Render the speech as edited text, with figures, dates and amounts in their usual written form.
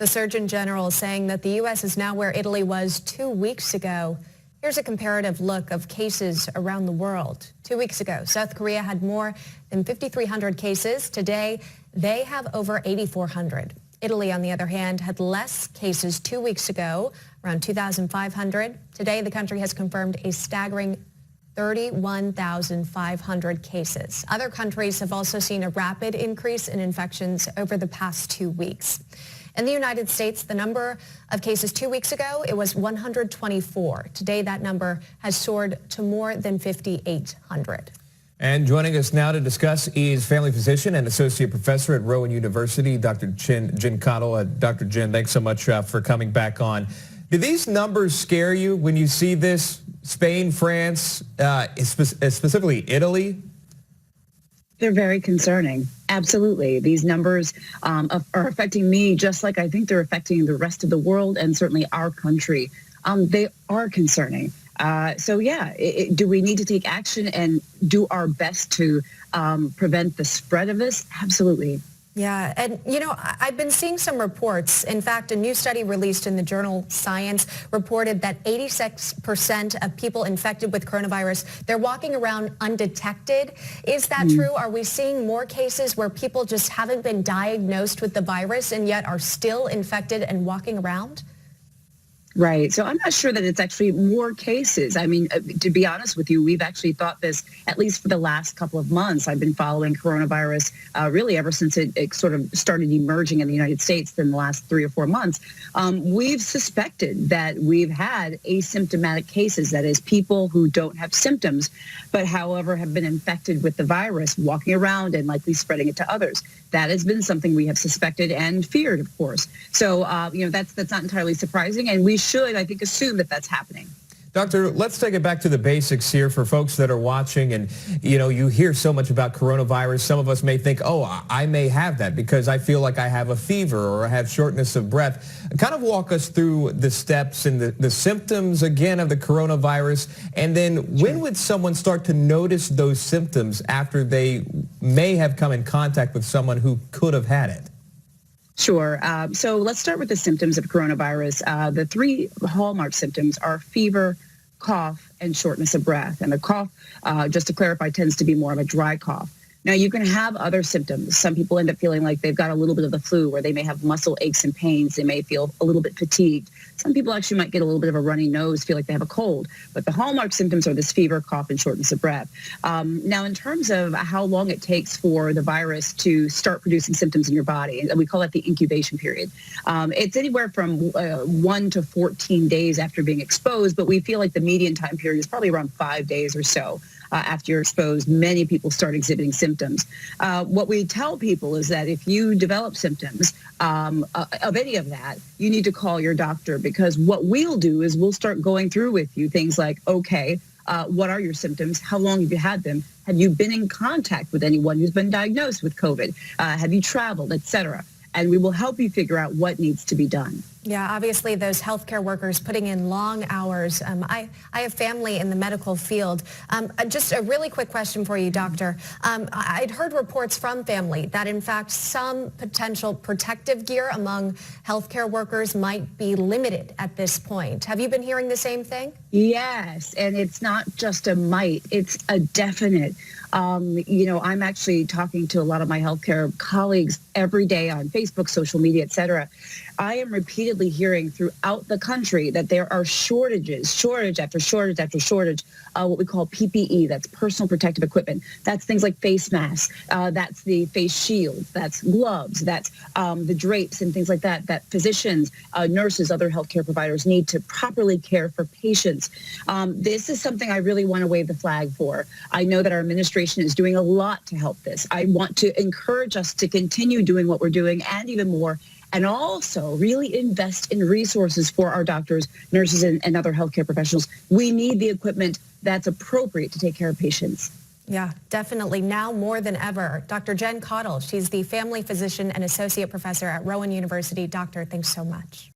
The Surgeon General is saying that the U.S. is now where Italy was 2 weeks ago. Here's a comparative look of cases around the world. 2 weeks ago, South Korea had more than 5,300 cases. Today, they have over 8,400. Italy, on the other hand, had less cases 2 weeks ago, around 2,500. Today, the country has confirmed a staggering 31,500 cases. Other countries have also seen a rapid increase in infections over the past 2 weeks. In the United States, the number of cases 2 weeks ago, it was 124. Today, that number has soared to more than 5,800. And joining us now to discuss is family physician and associate professor at Rowan University, Dr. Jen Caudle. Dr. Jen, thanks so much for coming back on. Do these numbers scare you when you see this? Spain, France, specifically Italy? They're very concerning. Absolutely. These numbers are affecting me just like I think they're affecting the rest of the world and certainly our country. They are concerning. So yeah, do we need to take action and do our best to prevent the spread of this? Absolutely. Yeah, and you know, I've been seeing some reports. In fact, a new study released in the journal Science reported that 86% of people infected with coronavirus, they're walking around undetected. Is that true? Are we seeing more cases where people just haven't been diagnosed with the virus and yet are still infected and walking around? Right. So I'm not sure that it's actually more cases. I mean, to be honest with you, we've actually thought this, at least for the last couple of months. I've been following coronavirus really ever since it sort of started emerging in the United States in the last 3 or 4 months. We've suspected that we've had asymptomatic cases, that is, people who don't have symptoms, but however have been infected with the virus, walking around and likely spreading it to others. That has been something we have suspected and feared, of course. So, you know, that's not entirely surprising, and we should, I think, assume that that's happening. Doctor, let's take it back to the basics here for folks that are watching. And, you know, you hear so much about coronavirus. Some of us may think, oh, I may have that because I feel like I have a fever or I have shortness of breath. Kind of walk us through the steps and the symptoms, again, of the coronavirus. And then when would someone start to notice those symptoms after they may have come in contact with someone who could have had it? Sure. So let's start with the symptoms of coronavirus. The 3 hallmark symptoms are fever, cough, and shortness of breath. And the cough, just to clarify, tends to be more of a dry cough. Now, you can have other symptoms. Some people end up feeling like they've got a little bit of the flu, where they may have muscle aches and pains. They may feel a little bit fatigued. Some people actually might get a little bit of a runny nose, feel like they have a cold. But the hallmark symptoms are this fever, cough, and shortness of breath. Now, in terms of how long it takes for the virus to start producing symptoms in your body, and we call that the incubation period. It's anywhere from 1 to 14 days after being exposed, but we feel like the median time period is probably around 5 days or so. After you're exposed, many people start exhibiting symptoms. What we tell people is that if you develop symptoms of any of that, you need to call your doctor, because what we'll do is we'll start going through with you things like, okay, what are your symptoms? How long have you had them? Have you been in contact with anyone who's been diagnosed with COVID? Have you traveled, et cetera? And we will help you figure out what needs to be done. Yeah, obviously those healthcare workers putting in long hours. I have family in the medical field. Just a really quick question for you, doctor. I'd heard reports from family that in fact some potential protective gear among healthcare workers might be limited at this point. Have you been hearing the same thing? Yes, and it's not just a might, it's a definite. You know, I'm actually talking to a lot of my healthcare colleagues every day on Facebook, social media, et cetera. I am repeatedly hearing throughout the country that there are shortage after shortage after shortage, what we call PPE, that's personal protective equipment. That's things like face masks, that's the face shields, that's gloves, that's the drapes and things like that, that physicians, nurses, other healthcare providers need to properly care for patients. This is something I really want to wave the flag for. I know that our administration is doing a lot to help this. I want to encourage us to continue doing what we're doing and even more, and also really invest in resources for our doctors, nurses, and other healthcare professionals. We need the equipment that's appropriate to take care of patients. Yeah, definitely. Now more than ever. Dr. Jen Caudle, she's the family physician and associate professor at Rowan University. Doctor, thanks so much.